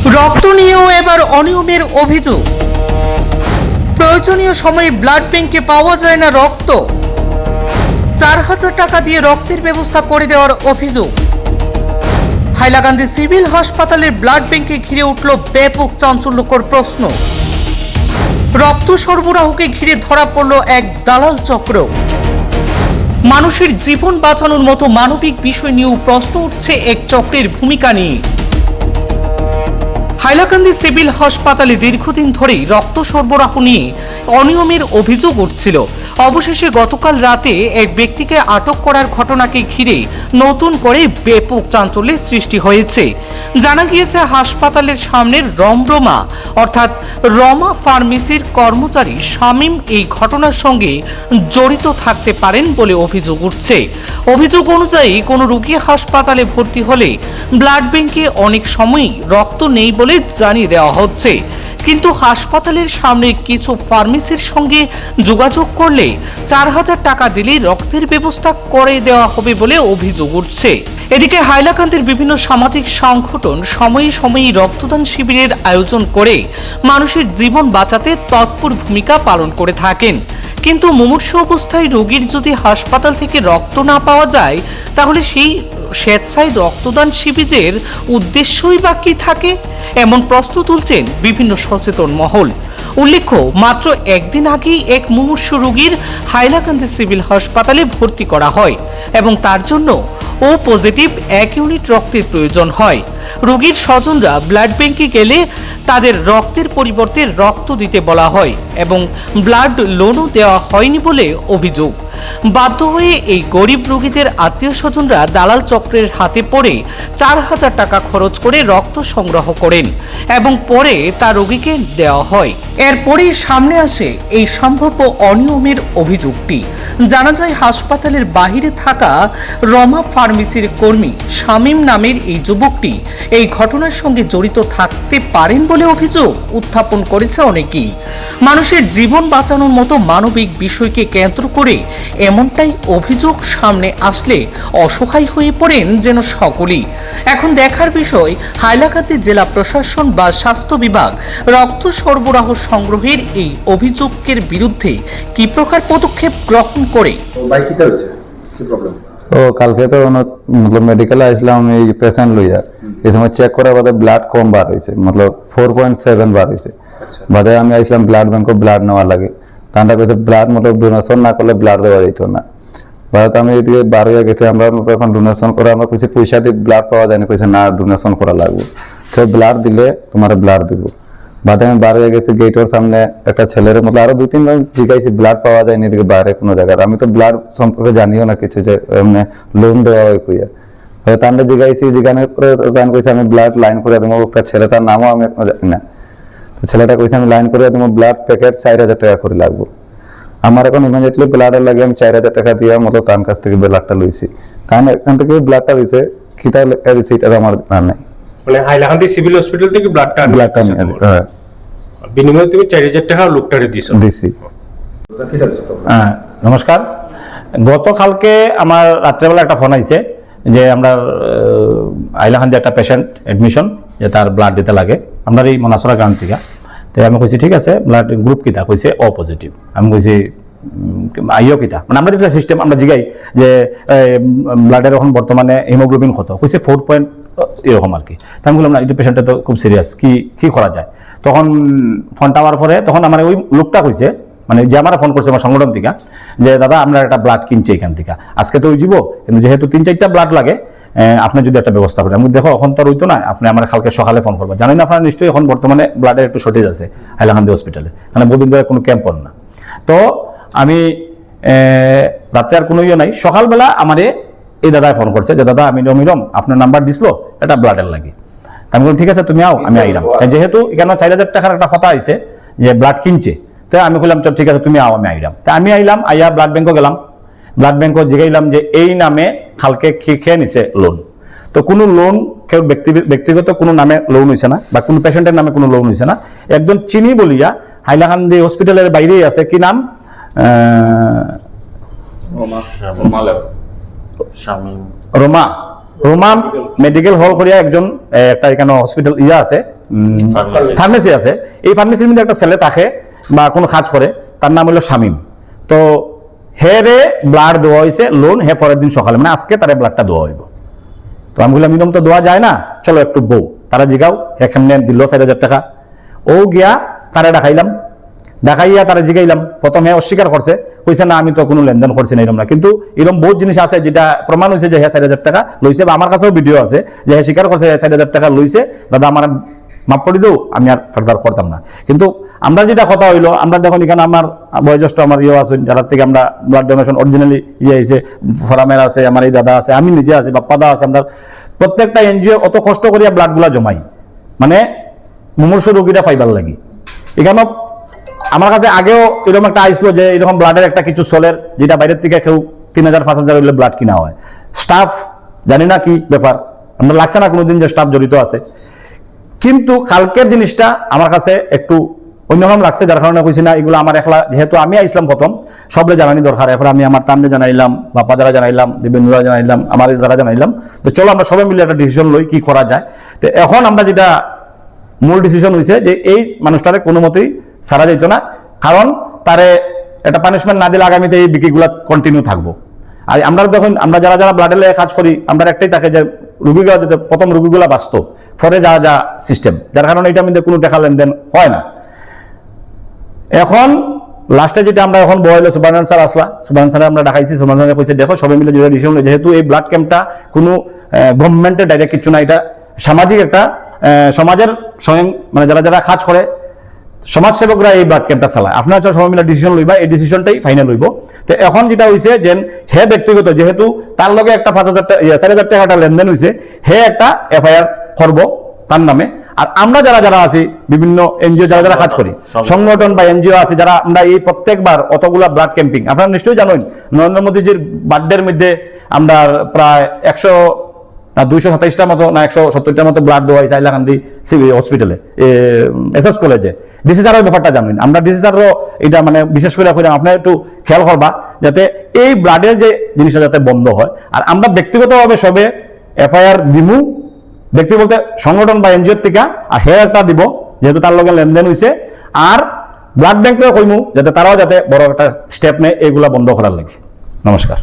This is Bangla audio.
রক্ত নিয়েও এবার অনিয়মের অভিযোগ। প্রয়োজনীয় সময়ে ব্লাড ব্যাংকে পাওয়া যায় না রক্ত। 4000 টাকা দিয়ে রক্তের ব্যবস্থা করে দেওয়ার অভিযোগ। হাইলাকান্দি সিভিল হাসপাতালের ব্লাড ব্যাংকে ঘিরে উঠল ব্যাপক চাঞ্চল্যকর প্রশ্ন। রক্ত সরবরাহকে ঘিরে ধরা পড়ল এক দালাল চক্র। মানুষের জীবন বাঁচানোর মতো মানবিক বিষয় নিয়েও প্রশ্ন উঠছে এক চক্রের ভূমিকা নিয়ে। হাইলাকান্দি সিভিল হাসপাতালে দীর্ঘদিন ধরেই রক্ত সরবরাহ নিয়ে অনিয়মের অভিযোগ উঠছিল। অবশেষে গতকাল রাতে এক ব্যক্তিকে আটক করার ঘটনাকে ঘিরে নতুন করে ব্যাপক চাঞ্চল্যের সৃষ্টি হয়েছে। জানা গিয়েছে হাসপাতালের সামনের রমরমা অর্থাৎ রমা ফার্মেসির কর্মচারী শামীম এই ঘটনার সঙ্গে জড়িত থাকতে পারেন বলে অভিযোগ উঠছে। অভিযোগ অনুযায়ী কোনো রোগী হাসপাতালে ভর্তি হলে ব্লাড ব্যাংকে অনেক সময়ই রক্ত নেই বলে জানিয়ে দেওয়া হচ্ছে, কিন্তু হাসপাতালের সামনে কিছু ফার্মেসির সঙ্গে যোগাযোগ করলে 4000 টাকা দিলে রক্তের ব্যবস্থা করে দেওয়া হবে বলে অভিযোগ উঠছে। এদিকে হাইলাকান্দির বিভিন্ন সামাজিক সংগঠন সময়ে সময়ে রক্তদান শিবিরের আয়োজন করে মানুষের জীবন বাঁচাতে তৎপর ভূমিকা পালন করে থাকেন, কিন্তু মুমূর্ষু অবস্থায় রোগীর যদি হাসপাতাল থেকে রক্ত না পাওয়া যায় তাহলে সেই স্বেচ্ছায় রক্তদান শিবিরের উদ্দেশ্যই বা কি থাকে, এমন প্রশ্ন তুলছেন বিভিন্ন সচেতন মহল। উল্লেখ্য, মাত্র একদিন আগেই এক মুমূর্ষু রোগীর হাইলাকান্দি সিভিল হাসপাতালে ভর্তি করা হয় এবং তার জন্য ও পজিটিভ 1 ইউনিট রক্তের প্রয়োজন হয়। রোগীর স্বজনরা ব্লাড ব্যাংকে গেলে তাদের রক্তের পরিবর্তে রক্ত দিতে বলা হয় এবং ব্লাড লোনও দেওয়া হয়নি বলে অভিযোগ। বাধ্য হয়ে এই গরিব রোগীদের আত্মীয় স্বজনরা দালাল চক্রের হাতে পড়ে 4000 টাকা খরচ করে রক্ত সংগ্রহ করেন এবং পরে তা রোগীকে দেওয়া হয়। এরপরেই সামনে আসে এই সম্ভাব্য অনিয়মের অভিযোগটি। জানা যায় হাসপাতালের বাহিরে থাকা রমা ফার্মেসির কর্মী শামীম নামের এই যুবকটি এই ঘটনার সঙ্গে জড়িত থাকতে পারেন বলে অভিযোগ উত্থাপন করেছে অনেকেই। মানুষের জীবন বাঁচানোর মতো মানবিক বিষয়কে কেন্দ্র করে এমনটাই অভিযোগ সামনে আসলে অসহায় হয়ে পড়েন যেন সকলেই। এখন দেখার বিষয় হাইলাকান্দি জেলা প্রশাসন বা স্বাস্থ্য বিভাগ রক্ত সরবরাহ সংগ্রহের এই অভিযোগের বিরুদ্ধে কি প্রকার পদক্ষেপ গ্রহণ করে। তো কালকে তো मतलब मेडिकल आइसलाम এই পেশেন্ট লইয়া এই সময় চেক করার বাদে ব্লাড কম বার হইছে, मतलब 4.7 বার হইছে। বাদে আমি আইসলাম ব্লাড ব্যাংকে ব্লাড নেওয়ার লাগে, তান্ডা কইছে ব্লাড मतलब ডোনেশন না করলে ব্লাড দেওয়া যেত না। বাদে আমি এদিকে বার হয়ে গেছে, আমরা এখন ডোনেশন করে আমরা কইছে পয়সা দিয়ে ব্লাড পাওয়া যায় না, কইছে না ডোনেশন করা লাগবে, তো ব্লাড দিলে তোমার ব্লাড দিব। বাদে আমি বার হয়ে গেছি, গেটের সামনে একটা ছেলের মতলব আরো 2-3 বার জিজ্ঞাসি ব্লাড পাওয়া যায়নি এদিকে বাইরে কোনো জায়গায়। আমি তো ব্লাড সম্পর্কে জানিও না কিছু, যে এমনি লোন দেওয়া হয় কইয়া। তান্ডা জিজ্ঞাসি, জিজ্ঞানের পরে তান কইছে আমি ব্লাড লাইন করে দেবো। একটা ছেলে, তার নামও আমি এখনো জানি না, তো ছেলেটা কইছে আমি লাইন করে দেবো, ব্লাড প্যাকেট 4000 টাকা করে লাগবে। আমার এখন ইমিডিয়েটলি ব্লাডের লাগে আমি 4000 টাকা দিয়ে মতো তার কাছ থেকে ব্লাডটা লইছি। কারণ এখান থেকে ব্লাডটা দিছে, কিতা লেখা দিছে এটা আমার জানা নাই। মানে হাইলাকান্দি সিভিল হসপিটাল থেকে ব্লাডটা হ্যাঁ, বিনিময়ে তুমি 4000 টাকা লোকটারে দিছি। হ্যাঁ, নমস্কার। গতকালকে আমার রাত্রেবেলা একটা ফোন আইছে যে আমরা হাইলাকান্দি একটা পেশেন্ট অ্যাডমিশন, যে তার ব্লাড দিতে লাগে আপনার এই মনাসরা গ্রাম থেকে। তো আমি কইছি ঠিক আছে, ব্লাড গ্রুপ কিতা, কইছে ও পজিটিভ। আমি কইছি আইও কিতা, মানে আমরা যেটা সিস্টেম আমরা জিগাই যে ব্লাডের এখন বর্তমানে হিমোগ্লোবিন কত, কইছে 4 এরকম আর কি। তা আমি বললাম না, এই পেশেন্টটা তো খুব সিরিয়াস, কি করা যায়। তখন ফোনটা হওয়ার পরে তখন আমার ওই লোকটা কইছে, মানে যে আমার ফোন করছে আমার সংগঠন থেকে, যে দাদা আমরা একটা ব্লাড কিনছি এখান থেকে, আজকে তো যাব, কিন্তু যেহেতু 3-4টা ব্লাড লাগে আপনি যদি একটা ব্যবস্থা করেন। আমি দেখো এখন তো রইতো না, আপনি আমার কালকে সকালে ফোন করবেন। জানেন আপনারা নিশ্চয়ই এখন বর্তমানে ব্লাডের একটু শর্টেজ আছে হাইলাকান্দি হসপিটালে, মানে বহুদিন ধরে কোনো ক্যাম্প পড়ে না। তো আমি রাত্রে আর কোনো ইয়ে নাই, সকালবেলা আমারে এই দাদায় ফোন করছে যে দাদা আমি রমিরম আপনার নাম্বার দিছিল এটা ব্লাডের লাগে। আমি বললাম ঠিক আছে তুমি আও, আমি আইলাম। যেহেতু এখানে 4000 টাকার একটা কথা আইছে যে ব্লাড কিনছে, তো আমি বললাম চল ঠিক আছে তুমি আও, আমি আইলাম। তা আমি আইলাম, আইয়া ব্লাড ব্যাংকে গেলাম। ব্লাড ব্যাংকে জিগাইলাম যে এই নামে কালকে খেয়ে নিছে লোন। তো কোনো লোন কেউ ব্যক্তিগত কোনো নামে লোন হয়েছে না, বা কোনো পেশেন্টের নামে কোনো লোন হয়েছে না। একজন চিনি বলিয়া হাইলাকান্দি হসপিটালের বাইরেই আছে, কি নাম রোমা মেডিকেল হল করিয়া একজন একটা এখানে হসপিটাল ইয়া আছে, ফার্মেসি আছে, এই ফার্মেসির মধ্যে একটা ছেলে থাকে বা কোনো কাজ করে, তার নাম হলো শামীম। তো হেরে ব্লাড দেওয়া হয়েছে লোন, হে পরের দিন সকালে মানে আজকে তারা ব্লাডটা দেওয়া হইব। তো আমি বললাম এরকম তো দেওয়া যায় না, চলো একটু বউ। তারা জিগাও, এখানে দিল 4,000 টাকা। ও গিয়া তারা দেখাইয়া তারা জিগাইলাম, প্রথমে অস্বীকার করছে, কইছে না আমি তো কোনো লেনদেন করছি না, এরকম না। কিন্তু এরকম বহুত জিনিস আছে যেটা প্রমাণ হয়েছে যে হ্যাঁ 4,000 টাকা লইছে, বা আমার কাছেও ভিডিও আছে যে হ্যাঁ স্বীকার করছে 4,000 টাকা লইছে, দাদা আমার মাফ করে দিও, আমি আর ফার্দার করতাম না। কিন্তু আমরা যেটা কথা হইলো, আমরা দেখুন এখানে আমার বয়োজ্যেষ্ঠ আমার ইয়ে আছেন, যারা থেকে আমরা ব্লাড ডোনেশন অরিজিনালি ইয়ে হয়েছে, ফরামের আছে, আমার এই দাদা আছে, আমি নিজে আছি, বাপ্পাদা আছে, আমরা প্রত্যেকটা এনজিও অত কষ্ট করিয়া ব্লাডগুলা জমাই, মানে মুমূর্ষ রোগীরা পাইবার লাগি। এখানে আমার কাছে আগেও এরকম একটা আইসলো যে এরকম ব্লাডের একটা কিছু চলের, যেটা বাইরের থেকে কেউ 3,000-5,000 হইলে ব্লাড কিনা হয়, স্টাফ জানি না কি ব্যাপার, আমরা লাগছে না কোনোদিন যে স্টাফ জড়িত আছে। কিন্তু কালকের জিনিসটা আমার কাছে একটু অন্যরকম লাগছে, যার কারণে কইছি না এগুলো আমার একলা, যেহেতু আমি আইসলাম প্রথম, সবলে জানানি দরকার। এরপর আমি আমার তান্ডে জানাইলাম, বাপ্পা দ্বারা জানাইলাম, দিবেন্দ্রা জানাইলাম, আমার দ্বারা জানাইলাম। তো চলো আমরা সবাই মিলে একটা ডিসিশন লই কি করা যায়। তো এখন আমরা যেটা মূল ডিসিশন হয়েছে যে এই মানুষটারে কোনো মতেই সারা যাইতো না, কারণ তারে একটা পানিশমেন্ট না দিলে আগামীতে এই বিক্রিগুলা কন্টিনিউ থাকবো। আর আমরা যখন আমরা যারা ব্লাডের কাজ করি, আমরা একটাই থাকে যে রোগীগুলা যাতে প্রথম রোগীগুলা বাঁচত, পরে যা সিস্টেম, যার কারণে এটা মধ্যে কোনো টাকা লেনদেন হয় না। এখন লাস্টে যেটা আমরা এখন বয়লো সুবান স্যার আসলা, সুবান স্যার আমরা দেখাইছি, সুবান স্যার কইছে দেখো সবাই মিলে যেটা ডিসিশন, যেহেতু এই ব্লাড ক্যাম্পটা কোনো গভর্নমেন্টের ডাইরেক্ট কিছু না, এটা সামাজিক একটা সমাজের স্বয়ং মানে যারা কাজ করে সমাজসেবকরা এই ব্লাড ক্যাম্পটা চালায়, আপনারা সবাই মিলে ডিসিশন লইবা, এই ডিসিশনটাই ফাইনাল হইব। তো এখন যেটা হয়েছে যে হে ব্যক্তিগত, যেহেতু তার লগে একটা 4,000 টাকা লেনদেন হয়েছে, হে একটা এফআইআর করবো তার নামে। আর আমরা যারা আছি বিভিন্ন এনজিও যারা কাজ করি, সংগঠন বা এনজিও আছে, যারা আমরা এই প্রত্যেকবার অতগুলা ব্লাড ক্যাম্পিং, আপনারা নিশ্চয়ই জানেন নরেন্দ্র মোদীজির বার্থডের মধ্যে আমরা প্রায় 227টার মতো না 170টার মতো ব্লাড দেওয়া হয়েছে হাইলাকান্দি হসপিটালে, এসএস কলেজে। ডিসি স্যারের ব্যাপারটা জানেন, আমরা ডিসি স্যারও এটা মানে বিশেষ করে আপনার একটু খেয়াল করবা যাতে এই ব্লাডের যে জিনিসটা যাতে বন্ধ হয়। আর আমরা ব্যক্তিগতভাবে সবে এফআইআর দিমু, ব্যক্তি বলতে সংগঠন বা এনজিওর থেকে, আর হেয়ার একটা দিব যেহেতু তার লগে লেনদেন হয়েছে, আর ব্লাড ব্যাংকেও কইমু যাতে তারাও যাতে বড় একটা স্টেপ নেয় এইগুলা বন্ধ করার লাগে। নমস্কার।